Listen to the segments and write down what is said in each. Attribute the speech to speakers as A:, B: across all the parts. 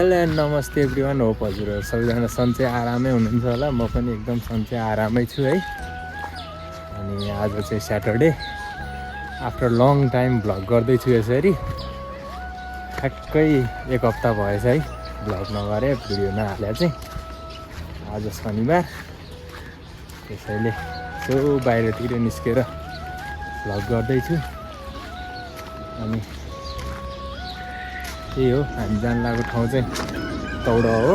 A: Hello नमस्ते everyone, hope हजुरहरू सबैजना सन्चै आरामै हुनुहुन्छ होला। म पनि एकदम सन्चै आरामै छु है। अनि आज चाहिँ Saturday, after long time vlog गर्दैछु यसरी। ठ्याक्कै एक हप्ता भएछ है भ्लग नगरे, भिडियो नहाले चाहिँ। आज शनिबार, त्यसैले यसो बाहिरतिर निस्केर भ्लग गर्दैछु। अनि त्यही हो, हामी जान लागेको ठाउँ चाहिँ तौडा हो।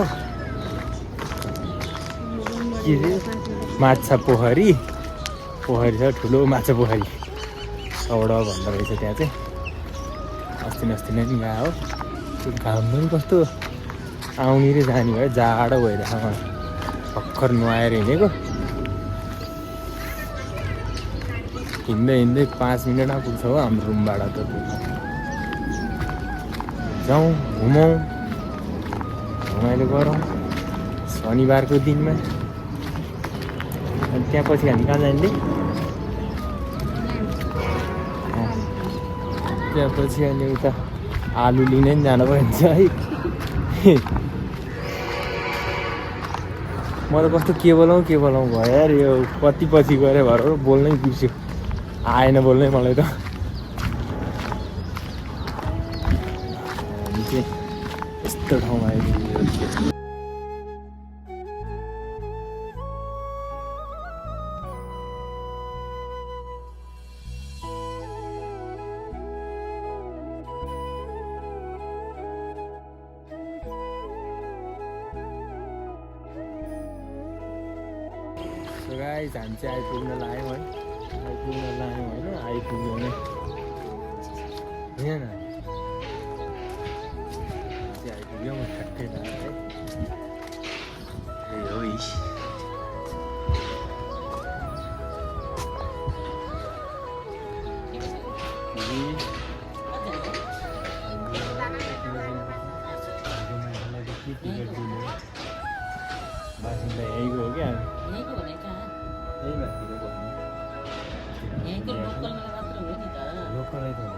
A: के अरे माछा पोखरी छ, ठुलो माछा पोखरी तौडा भन्दो रहेछ त्यहाँ चाहिँ। अस्ति नै नि गएको हो। त्यो घाम पनि कस्तो आउने र जाने भयो, जाडो भइरहेको मलाई। भर्खर नुहाएर हिँडेको, हिँड्दै 5 मिनटमा पुग्छ हो हाम्रो रुमबाट त। जाउँ, घुमौँ, रमाइलो गरौँ शनिबारको दिनमा। अनि त्यहाँ पछि हामी कहाँ जाने? त्यहाँ पछि अनि उता आलु लिनै जानु पर्छ है। म त कस्तो के बोलाउँ भयो यार, यो कति पछि गएर भएर बोल्नै बिर्स्यो, आएन बोल्नै मलाई त। यस्तो ठाउँमा आइपुग्यो। सो गाइस, हामी चाहिँ आइपुग्न लाग्यौँ है। होइन, आइपुग्यो नै होइन, आइपुग्यो म ठ्याक्कै है। ए हो बासिन्दा यहीँको हो क्या? यही माथिको भन्नु लोकलै त हो।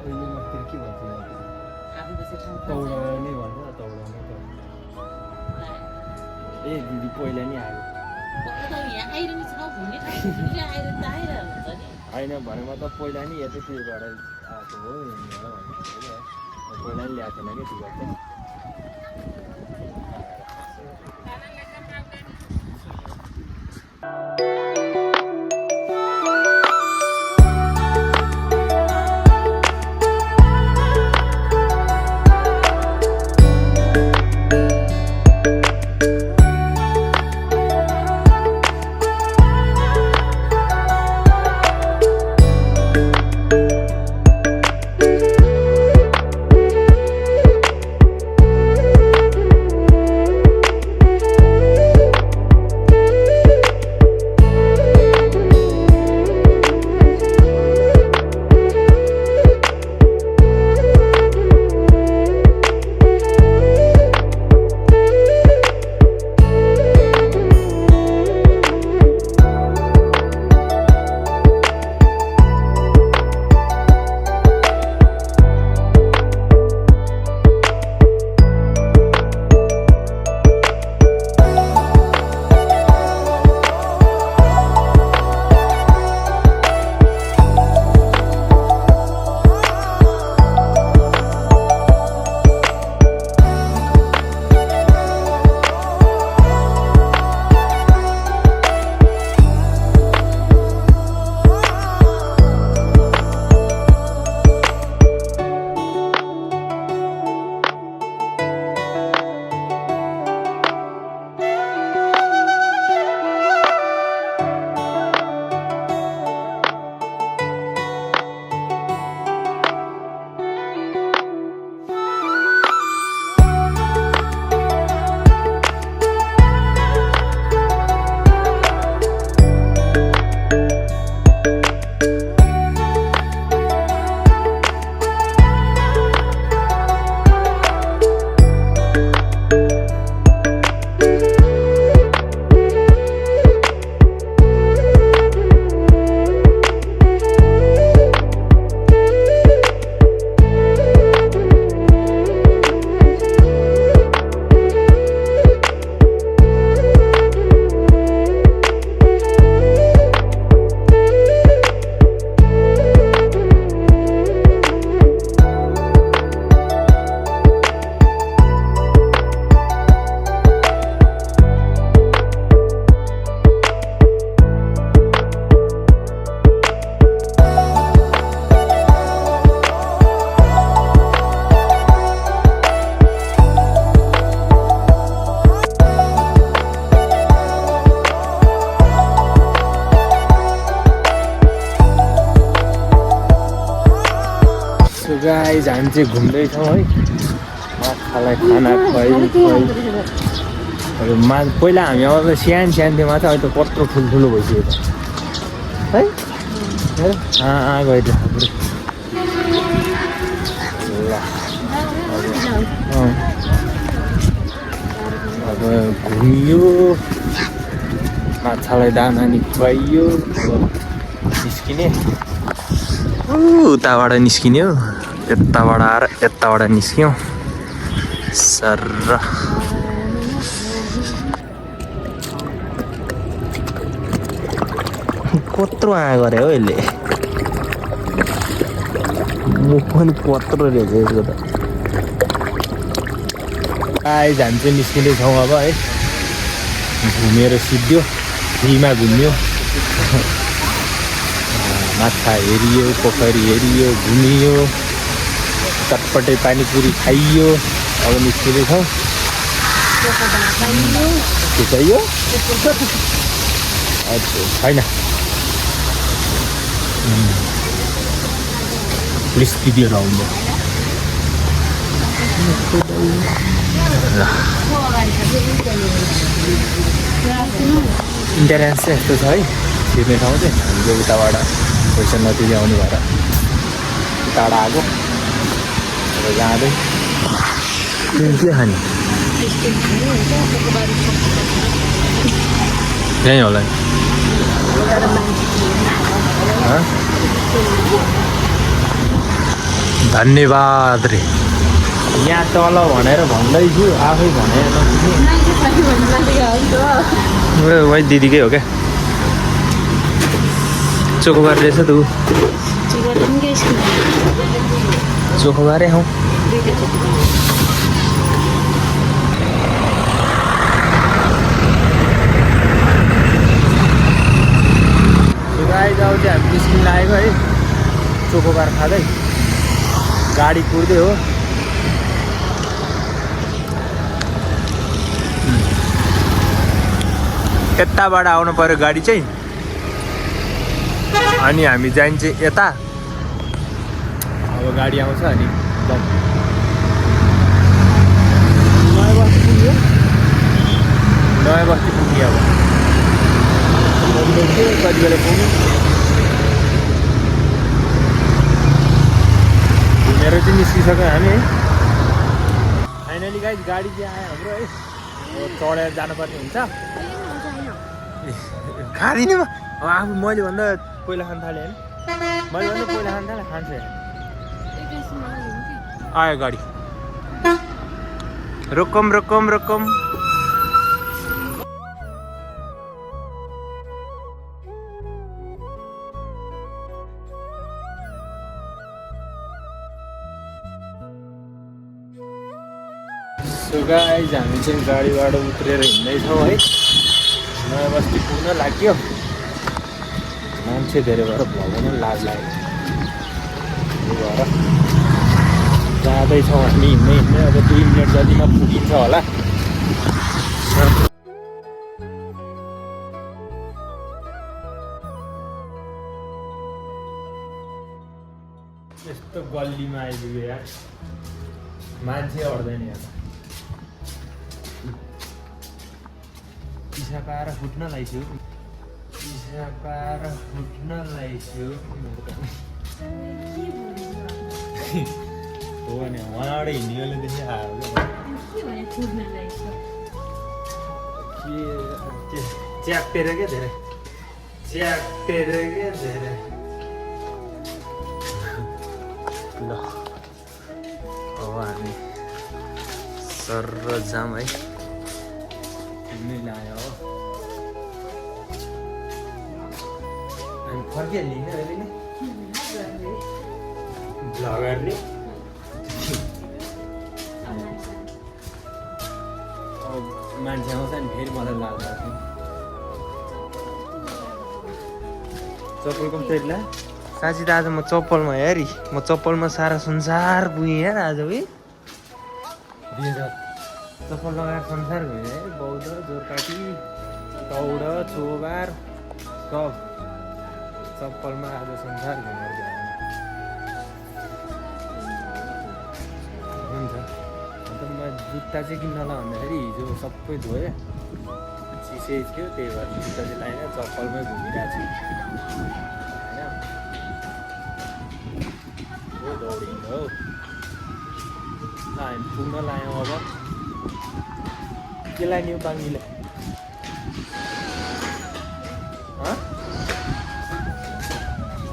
A: अहिले माथि के भन्छ तौडा नै भन्छ, तौडा नै त। ए दिदी पहिला नि आयो होइन भने, म त पहिला नि यतै त्यो गरेर आएको हो भनेर पहिला नि ल्याएको थिएन क्या टिकट चाहिँ। सो गाइज हामी चाहिँ घुम्दैछौँ है माछालाई खाना पहिला हामी आउँदा सानो थियो माछा अहिले त कत्रो ठुल्ठुलो भइसक्यो है गइरहेको ल अब घुमियो माछालाई दाना नि खुवाइयो निस्किने उताबाट निस्किने हो यताबाट आएर यताबाट निस्क्यौँ सर कत्रो आँ गरे हो यसले मुख पनि कत्रो रहेछ यसको त आइज हामी चाहिँ निस्किँदैछौँ अब है घुमेर सिद्धियो फ्रीमा घुम्यो माछा हेरियो पोखरी हेरियो घुमियो चटपटे पानीपुरी खाइयो अब निस्किँदैछौँ के चाहियो छैन प्लिज भिडियो आउँदा इन्टरेन्स चाहिँ यस्तो छ है छिर्ने ठाउँ चाहिँ हामीले उताबाट पैसा नतिरी आउनु भएर टाढा आएको अब जाँदै के खाने यहीँ होला धन्यवाद रे यहाँ तल भनेर भन्दैछु आफै भनेर वही दिदीकै हो क्या चोकोबार रहेछ त ऊ चोकोबारै हौ गाई जाऊ चाहिँ हामी निस्किन लागेको है चोकोबार खाँदै गाडी कुर्दै हो यताबाट आउनु पर्यो गाडी चाहिँ अनि हामी जान्छ यता अब गाडी आउँछ अनि नयाँ बस्ती पुग्यो अब कति बेला पुग्यो घुमेर चाहिँ निस्किसक्यो हामी है फाइनली गाइस गाडी चाहिँ आयो हाम्रो है चढेर जानुपर्ने हुन्छ खाँदिनँ म अब आफू मैले भन्दा पहिला खान थालेँ होइन मैले भन्दा पहिला खान थालेँ खान्छ आयो गाडी रोकम रोकम रोकम सो गाइस हामी चाहिँ गाडीबाट उत्रेर हिँड्दैछौँ है नयाँ बस्ती पुग्न लाग्यो मान्छे धेरै भएर भगवान लाज लाग्यो त्यही भएर जाँदैछौँ हामी हिँड्दै अब 2 मिनट जतिमा पुगिन्छ होला यस्तो गल्लीमा आइपुग्यो यार मान्छे अड्दैन यहाँ पिसा पाएर फुट्न लाइथ्यो हो भने उहाँबाट हिँड्नेले देखि आयो के च्यापेर क्या धेरै ल अब हामी सर जाम है हिँड्नै लायो हो हामी फर्किहाल्ने होइन अहिले नै भ्लगरले मान्छे आउँछ नि फेरि मलाई लाग्छ चप्पल कस्तो ला साँच्ची त आज म चप्पलमा हेरी म चप्पलमा सारा संसार पुगेँ यार आज है चप्पल लगाएर संसार गयो है बौद्ध जोरकाटी दौड चोबार सब चप्पलमा आज संसार घुमेर गयो जुत्ता चाहिँ किन नला भन्दाखेरि हिजो सबै धोएँ चिसै थियो त्यही भएर जुत्ता चाहिँ लाइन चप्पलमै घुमिरहेको छु होइन दौडिनु हो ल हामी पुग्न लाग्यौँ अब के लाने हो बाङ्गीले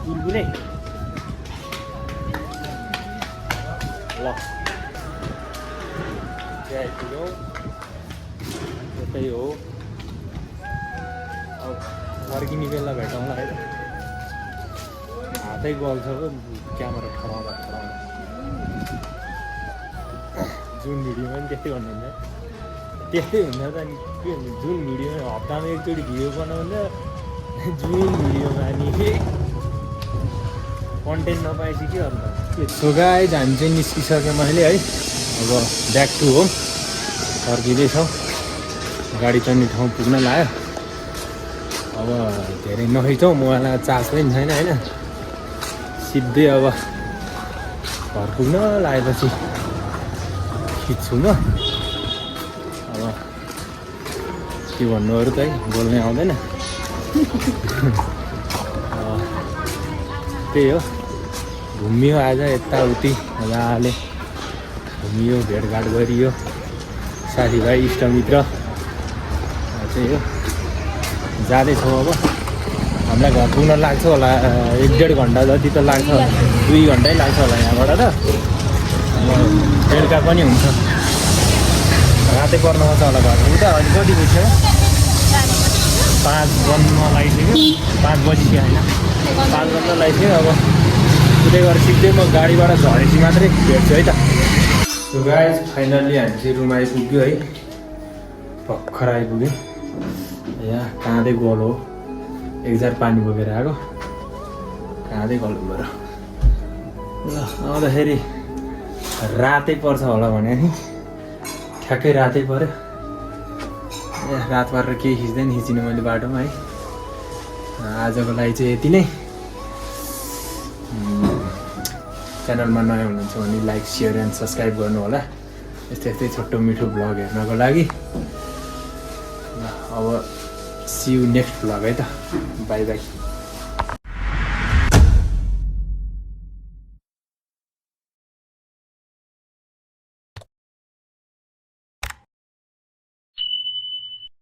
A: बुलबुलै ल त्यहाँ आइपुग्यौँ त्यतै हो अब फर्किने बेला भेटौँला है हातै गल्छ हो क्यामेरा ठडाउँदा जुन भिडियोमा पनि त्यस्तै भन्नुहुन्छ त्यस्तै हुन्छ त नि के हुन्छ जुन भिडियोमा हप्तामा एकचोटि भिडियो बनाउँदा जुन भिडियोमा नि कन्टेन्ट नपाएपछि के अन्त सो गाइज हामी चाहिँ निस्किसक्यो मैले है अब ब्याक टु होम फर्किँदैछौँ गाडी चढ्ने ठाउँ पुग्न लाग्यो अब धेरै नखिचौँ मलाई चार्ज पनि छैन होइन सिधै अब घर पुग्न लागेपछि खिच्छु म अब के भन्नु अरू त है बोल्नै आउँदैन त्यही हो घुमियो आज यताउति मजाले घुमियो भेटघाट गरियो साथीभाइ इष्टमित्र त्यही हो जाँदैछौँ अब हामीलाई घर पुग्न लाग्छ होला 1-1.5 घन्टा जति त लाग्छ होला 2 घन्टै लाग्छ होला यहाँबाट त बेलुका पनि हुन्छ रातै पर्न आउँछ होला घर पुग्दा अहिले कति बज्यो 5 बज्न लागिसक्यो 5 बजिसक्यो होइन 5 बज्न लागिसक्यो अब उतै गरेर सिक्दै म गाडीबाट झरेपछि मात्रै भेट्छु है त सो गाइज फाइनल्ली हामी चाहिँ रुम आइपुग्यो है भर्खर आइपुग्यो यहाँ काँदै गल हो एकजार पानी बोकेर आएको काँदै गलो भएर ल आउँदाखेरि रातै पर्छ होला भने नि ठ्याक्कै रातै पऱ्यो रात परेर केही खिच्दैन खिचिनँ मैले बाटोमा है आजको लागि चाहिँ यति नै च्यानलमा नयाँ हुनुहुन्छ भने लाइक सेयर एन्ड सब्सक्राइब गर्नु होला यस्तै यस्तै छोटो मिठो भ्लग हेर्नको लागि अब सी यू नेक्स्ट भ्लग है त बाई बाई